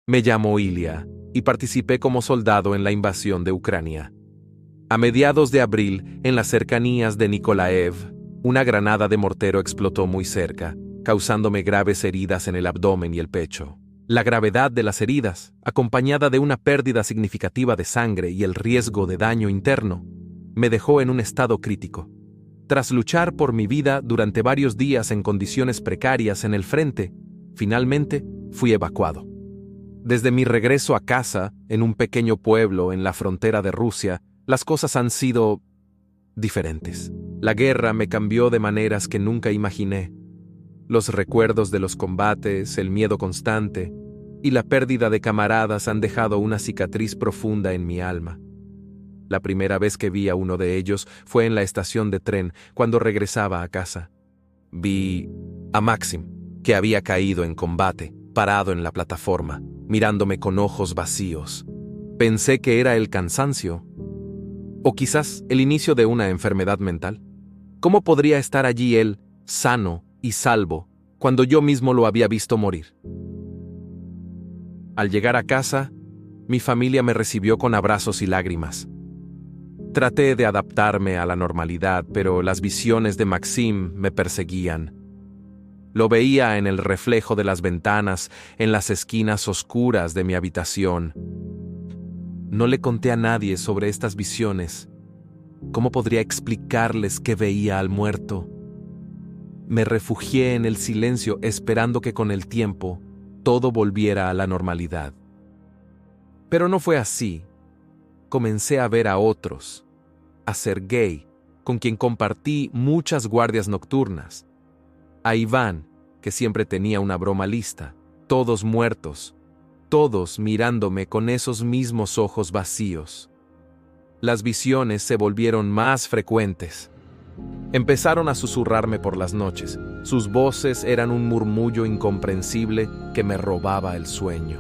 Me llamo Ilya y participé como soldado en la invasión de Ucrania. A mediados de abril, en las cercanías de Nikolaev, una granada de mortero explotó muy cerca, causándome graves heridas en el abdomen y el pecho. La gravedad de las heridas, acompañada de una pérdida significativa de sangre y el riesgo de daño interno, me dejó en un estado crítico. Tras luchar por mi vida durante varios días en condiciones precarias en el frente, finalmente fui evacuado. Desde mi regreso a casa, en un pequeño pueblo en la frontera de Rusia, las cosas han sido diferentes. La guerra me cambió de maneras que nunca imaginé. Los recuerdos de los combates, el miedo constante y la pérdida de camaradas han dejado una cicatriz profunda en mi alma. La primera vez que vi a uno de ellos fue en la estación de tren cuando regresaba a casa. Vi a Maxim, que había caído en combate, parado en la plataforma, mirándome con ojos vacíos. Pensé que era el cansancio, o quizás el inicio de una enfermedad mental. ¿Cómo podría estar allí él, sano y salvo, cuando yo mismo lo había visto morir? Al llegar a casa, mi familia me recibió con abrazos y lágrimas. Traté de adaptarme a la normalidad, pero las visiones de Maxim me perseguían. Lo veía en el reflejo de las ventanas, en las esquinas oscuras de mi habitación. No le conté a nadie sobre estas visiones. ¿Cómo podría explicarles que veía al muerto? Me refugié en el silencio esperando que con el tiempo todo volviera a la normalidad. Pero no fue así. Comencé a ver a otros, a Sergei, con quien compartí muchas guardias nocturnas, a Iván, que siempre tenía una broma lista, todos muertos, todos mirándome con esos mismos ojos vacíos. Las visiones se volvieron más frecuentes. Empezaron a susurrarme por las noches. Sus voces eran un murmullo incomprensible que me robaba el sueño.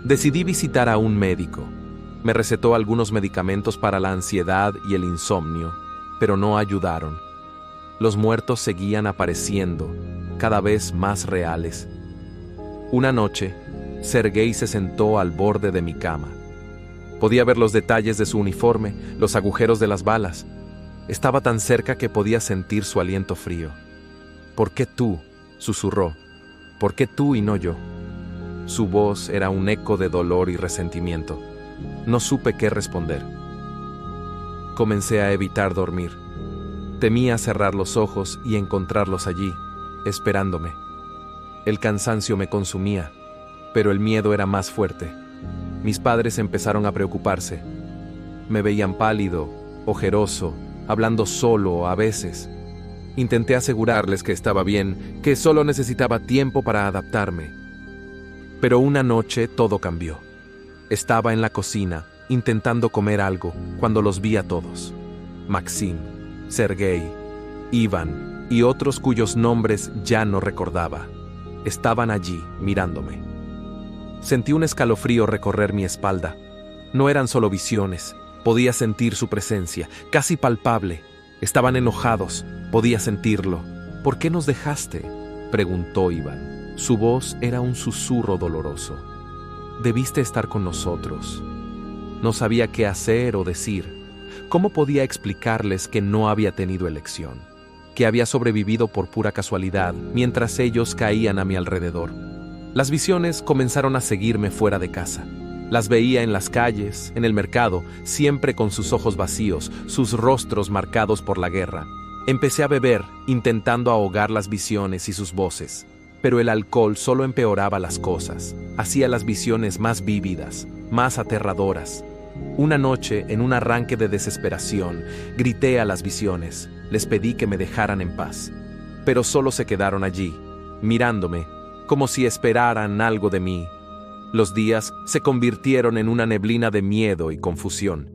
Decidí visitar a un médico. Me recetó algunos medicamentos para la ansiedad y el insomnio, pero no ayudaron. Los muertos seguían apareciendo, cada vez más reales. Una noche, Sergei se sentó al borde de mi cama. Podía ver los detalles de su uniforme, los agujeros de las balas. Estaba tan cerca que podía sentir su aliento frío. ¿Por qué tú?, susurró. ¿Por qué tú y no yo? Su voz era un eco de dolor y resentimiento. No supe qué responder. Comencé a evitar dormir. Temía cerrar los ojos y encontrarlos allí, esperándome. El cansancio me consumía, pero el miedo era más fuerte. Mis padres empezaron a preocuparse. Me veían pálido, ojeroso, hablando solo a veces. Intenté asegurarles que estaba bien, que solo necesitaba tiempo para adaptarme. Pero una noche todo cambió. Estaba en la cocina, intentando comer algo, cuando los vi a todos. Maxim, Sergei, Iván y otros cuyos nombres ya no recordaba. Estaban allí, mirándome. Sentí un escalofrío recorrer mi espalda. No eran solo visiones, podía sentir su presencia, casi palpable. Estaban enojados, podía sentirlo. ¿Por qué nos dejaste?, preguntó Iván. Su voz era un susurro doloroso. Debiste estar con nosotros. No sabía qué hacer o decir. ¿Cómo podía explicarles que no había tenido elección? Que había sobrevivido por pura casualidad, mientras ellos caían a mi alrededor. Las visiones comenzaron a seguirme fuera de casa. Las veía en las calles, en el mercado, siempre con sus ojos vacíos, sus rostros marcados por la guerra. Empecé a beber, intentando ahogar las visiones y sus voces. Pero el alcohol solo empeoraba las cosas, hacía las visiones más vívidas, más aterradoras. Una noche, en un arranque de desesperación, grité a las visiones, les pedí que me dejaran en paz. Pero solo se quedaron allí, mirándome, como si esperaran algo de mí. Los días se convirtieron en una neblina de miedo y confusión.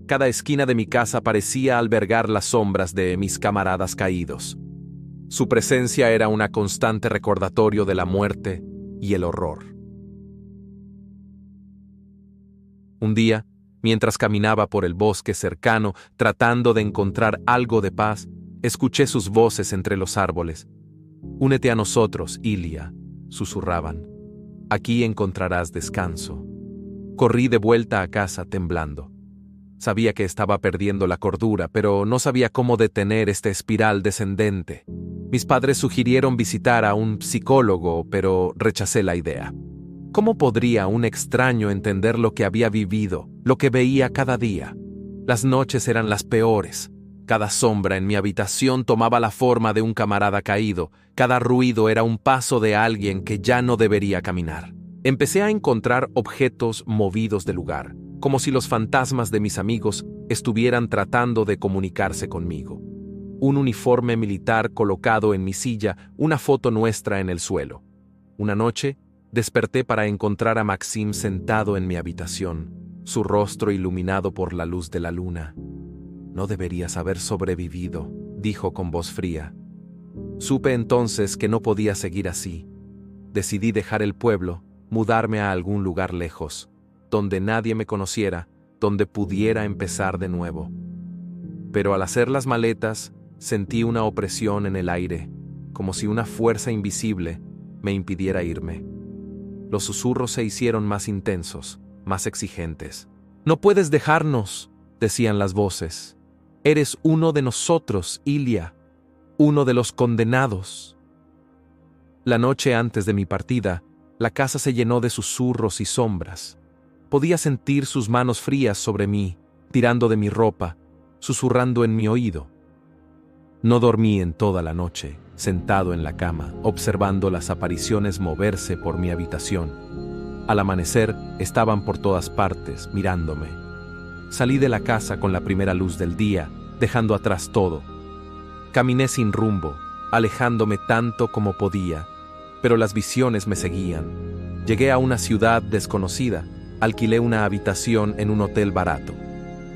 Cada esquina de mi casa parecía albergar las sombras de mis camaradas caídos. Su presencia era un constante recordatorio de la muerte y el horror. Un día, mientras caminaba por el bosque cercano tratando de encontrar algo de paz, escuché sus voces entre los árboles. «Únete a nosotros, Ilya», susurraban. Aquí encontrarás descanso. Corrí de vuelta a casa temblando. Sabía que estaba perdiendo la cordura, pero no sabía cómo detener esta espiral descendente. Mis padres sugirieron visitar a un psicólogo, pero rechacé la idea. ¿Cómo podría un extraño entender lo que había vivido, lo que veía cada día? Las noches eran las peores. Cada sombra en mi habitación tomaba la forma de un camarada caído. Cada ruido era un paso de alguien que ya no debería caminar. Empecé a encontrar objetos movidos de lugar, como si los fantasmas de mis amigos estuvieran tratando de comunicarse conmigo. Un uniforme militar colocado en mi silla, una foto nuestra en el suelo. Una noche, desperté para encontrar a Maxim sentado en mi habitación, su rostro iluminado por la luz de la luna. No deberías haber sobrevivido, dijo con voz fría. Supe entonces que no podía seguir así. Decidí dejar el pueblo, mudarme a algún lugar lejos, donde nadie me conociera, donde pudiera empezar de nuevo. Pero al hacer las maletas, sentí una opresión en el aire, como si una fuerza invisible me impidiera irme. Los susurros se hicieron más intensos, más exigentes. «No puedes dejarnos», decían las voces. «Eres uno de nosotros, Ilya, uno de los condenados». La noche antes de mi partida, la casa se llenó de susurros y sombras. Podía sentir sus manos frías sobre mí, tirando de mi ropa, susurrando en mi oído. No dormí en toda la noche, sentado en la cama, observando las apariciones moverse por mi habitación. Al amanecer, estaban por todas partes, mirándome. Salí de la casa con la primera luz del día, dejando atrás todo. Caminé sin rumbo, alejándome tanto como podía, pero las visiones me seguían. Llegué a una ciudad desconocida, alquilé una habitación en un hotel barato.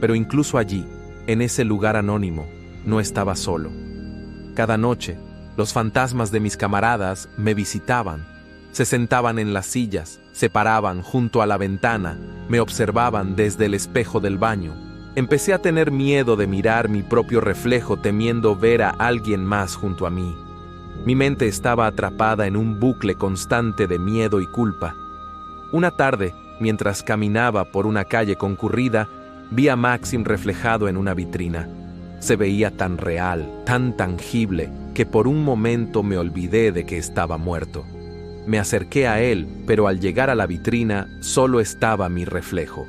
Pero incluso allí, en ese lugar anónimo, no estaba solo. Cada noche, los fantasmas de mis camaradas me visitaban. Se sentaban en las sillas, se paraban junto a la ventana, me observaban desde el espejo del baño. Empecé a tener miedo de mirar mi propio reflejo, temiendo ver a alguien más junto a mí. Mi mente estaba atrapada en un bucle constante de miedo y culpa. Una tarde, mientras caminaba por una calle concurrida, vi a Maxim reflejado en una vitrina. Se veía tan real, tan tangible, que por un momento me olvidé de que estaba muerto. Me acerqué a él, pero al llegar a la vitrina solo estaba mi reflejo.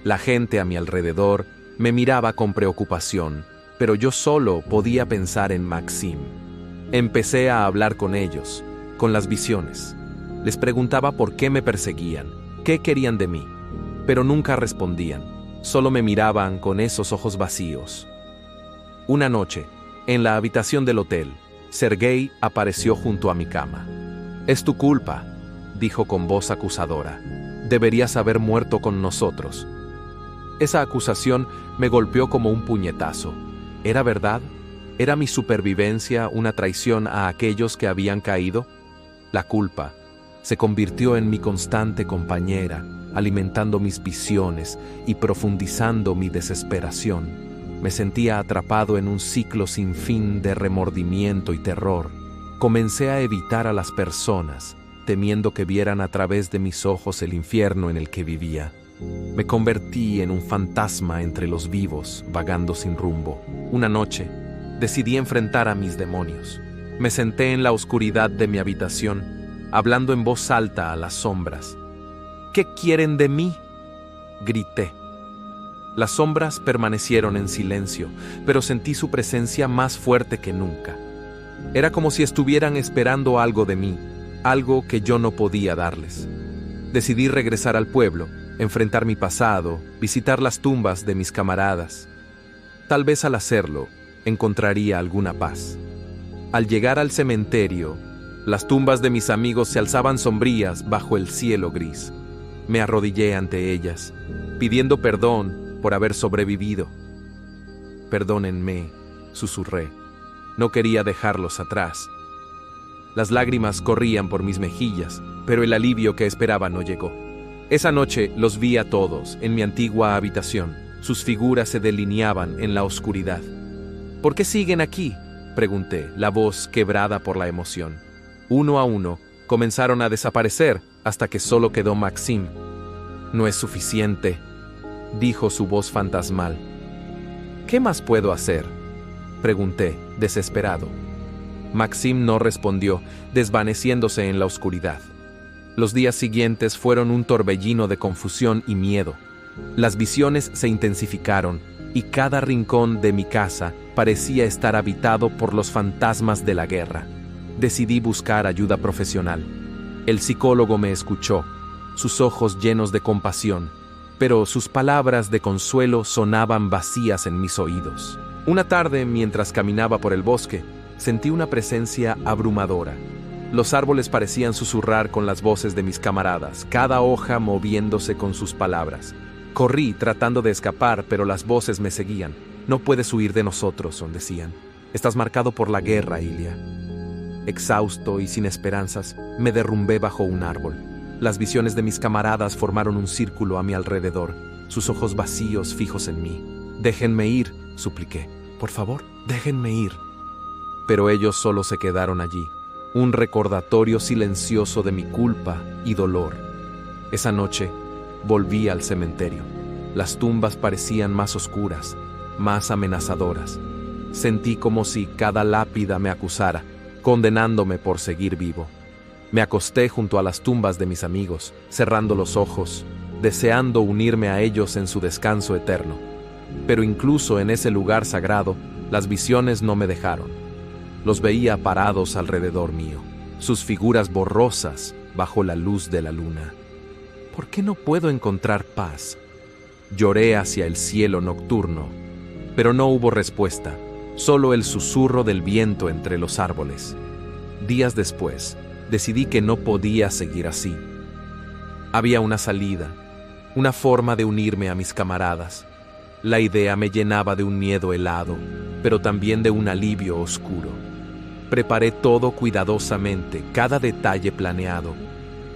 La gente a mi alrededor me miraba con preocupación, pero yo solo podía pensar en Maxim. Empecé a hablar con ellos, con las visiones. Les preguntaba por qué me perseguían, qué querían de mí, pero nunca respondían. Solo me miraban con esos ojos vacíos. Una noche, en la habitación del hotel, Sergei apareció junto a mi cama. «Es tu culpa», dijo con voz acusadora. «Deberías haber muerto con nosotros». Esa acusación me golpeó como un puñetazo. ¿Era verdad? ¿Era mi supervivencia una traición a aquellos que habían caído? La culpa se convirtió en mi constante compañera, alimentando mis visiones y profundizando mi desesperación. Me sentía atrapado en un ciclo sin fin de remordimiento y terror. Comencé a evitar a las personas, temiendo que vieran a través de mis ojos el infierno en el que vivía. Me convertí en un fantasma entre los vivos, vagando sin rumbo. Una noche, decidí enfrentar a mis demonios. Me senté en la oscuridad de mi habitación, hablando en voz alta a las sombras. «¿Qué quieren de mí?», grité. Las sombras permanecieron en silencio, pero sentí su presencia más fuerte que nunca. Era como si estuvieran esperando algo de mí, algo que yo no podía darles. Decidí regresar al pueblo, enfrentar mi pasado, visitar las tumbas de mis camaradas. Tal vez al hacerlo, encontraría alguna paz. Al llegar al cementerio, las tumbas de mis amigos se alzaban sombrías bajo el cielo gris. Me arrodillé ante ellas, pidiendo perdón por haber sobrevivido. «Perdónenme», susurré. No quería dejarlos atrás. Las lágrimas corrían por mis mejillas, pero el alivio que esperaba no llegó. Esa noche los vi a todos en mi antigua habitación. Sus figuras se delineaban en la oscuridad. «¿Por qué siguen aquí?», pregunté, la voz quebrada por la emoción. Uno a uno comenzaron a desaparecer, hasta que solo quedó Maxim. «No es suficiente», dijo su voz fantasmal. «¿Qué más puedo hacer?», pregunté, desesperado. Maxim no respondió, desvaneciéndose en la oscuridad. Los días siguientes fueron un torbellino de confusión y miedo. Las visiones se intensificaron, y cada rincón de mi casa parecía estar habitado por los fantasmas de la guerra. Decidí buscar ayuda profesional. El psicólogo me escuchó, sus ojos llenos de compasión, pero sus palabras de consuelo sonaban vacías en mis oídos. Una tarde, mientras caminaba por el bosque, sentí una presencia abrumadora. Los árboles parecían susurrar con las voces de mis camaradas, cada hoja moviéndose con sus palabras. Corrí tratando de escapar, pero las voces me seguían. «No puedes huir de nosotros», decían. «Estás marcado por la guerra, Ilia». Exhausto y sin esperanzas, me derrumbé bajo un árbol. Las visiones de mis camaradas formaron un círculo a mi alrededor, sus ojos vacíos fijos en mí. «Déjenme ir», supliqué. «Por favor, déjenme ir». Pero ellos solo se quedaron allí, un recordatorio silencioso de mi culpa y dolor. Esa noche, volví al cementerio. Las tumbas parecían más oscuras, más amenazadoras. Sentí como si cada lápida me acusara, condenándome por seguir vivo. Me acosté junto a las tumbas de mis amigos, cerrando los ojos, deseando unirme a ellos en su descanso eterno. Pero incluso en ese lugar sagrado, las visiones no me dejaron. Los veía parados alrededor mío, sus figuras borrosas bajo la luz de la luna. ¿Por qué no puedo encontrar paz? Lloré hacia el cielo nocturno, pero no hubo respuesta, solo el susurro del viento entre los árboles. Días después, decidí que no podía seguir así. Había una salida, una forma de unirme a mis camaradas. La idea me llenaba de un miedo helado, pero también de un alivio oscuro. Preparé todo cuidadosamente, cada detalle planeado.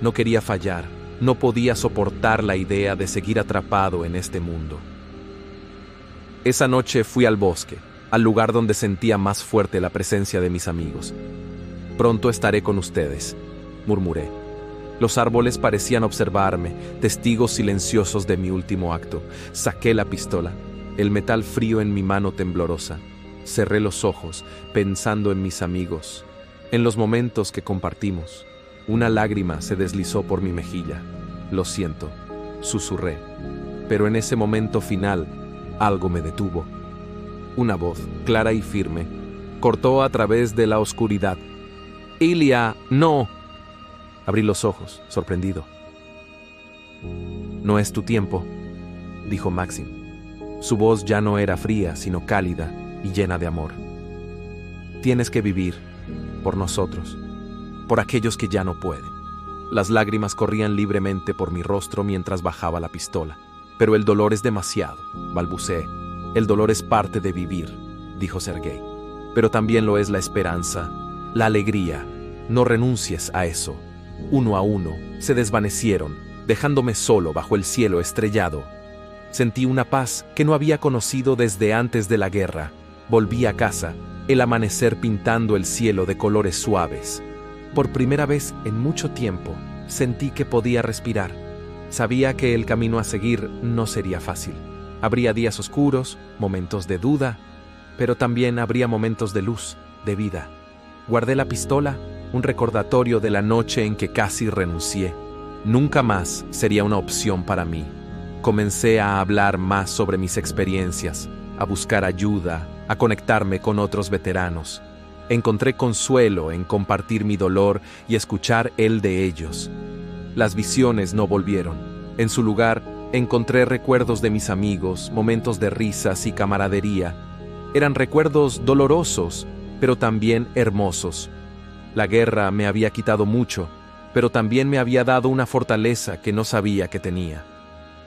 No quería fallar, no podía soportar la idea de seguir atrapado en este mundo. Esa noche fui al bosque, al lugar donde sentía más fuerte la presencia de mis amigos. «Pronto estaré con ustedes», murmuré. Los árboles parecían observarme, testigos silenciosos de mi último acto. Saqué la pistola, el metal frío en mi mano temblorosa. Cerré los ojos, pensando en mis amigos, en los momentos que compartimos. Una lágrima se deslizó por mi mejilla. «Lo siento», susurré. Pero en ese momento final, algo me detuvo. Una voz, clara y firme, cortó a través de la oscuridad. «Ilia, no». Abrí los ojos, sorprendido. «No es tu tiempo», dijo Maxim. Su voz ya no era fría, sino cálida y llena de amor. «Tienes que vivir, por nosotros, por aquellos que ya no pueden». Las lágrimas corrían libremente por mi rostro mientras bajaba la pistola. «Pero el dolor es demasiado», balbuceé. «El dolor es parte de vivir», dijo Sergei. «Pero también lo es la esperanza, la alegría. No renuncies a eso». Uno a uno, se desvanecieron, dejándome solo bajo el cielo estrellado. Sentí una paz que no había conocido desde antes de la guerra. Volví a casa, el amanecer pintando el cielo de colores suaves. Por primera vez en mucho tiempo, sentí que podía respirar. Sabía que el camino a seguir no sería fácil. Habría días oscuros, momentos de duda, pero también habría momentos de luz, de vida. Guardé la pistola, un recordatorio de la noche en que casi renuncié. Nunca más sería una opción para mí. Comencé a hablar más sobre mis experiencias, a buscar ayuda, a conectarme con otros veteranos. Encontré consuelo en compartir mi dolor y escuchar el de ellos. Las visiones no volvieron. En su lugar, encontré recuerdos de mis amigos, momentos de risas y camaradería. Eran recuerdos dolorosos, pero también hermosos. La guerra me había quitado mucho, pero también me había dado una fortaleza que no sabía que tenía.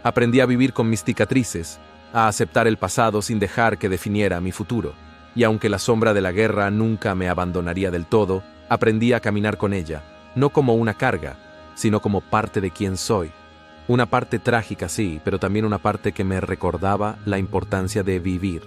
Aprendí a vivir con mis cicatrices, a aceptar el pasado sin dejar que definiera mi futuro. Y aunque la sombra de la guerra nunca me abandonaría del todo, aprendí a caminar con ella, no como una carga, sino como parte de quien soy. Una parte trágica, sí, pero también una parte que me recordaba la importancia de vivir.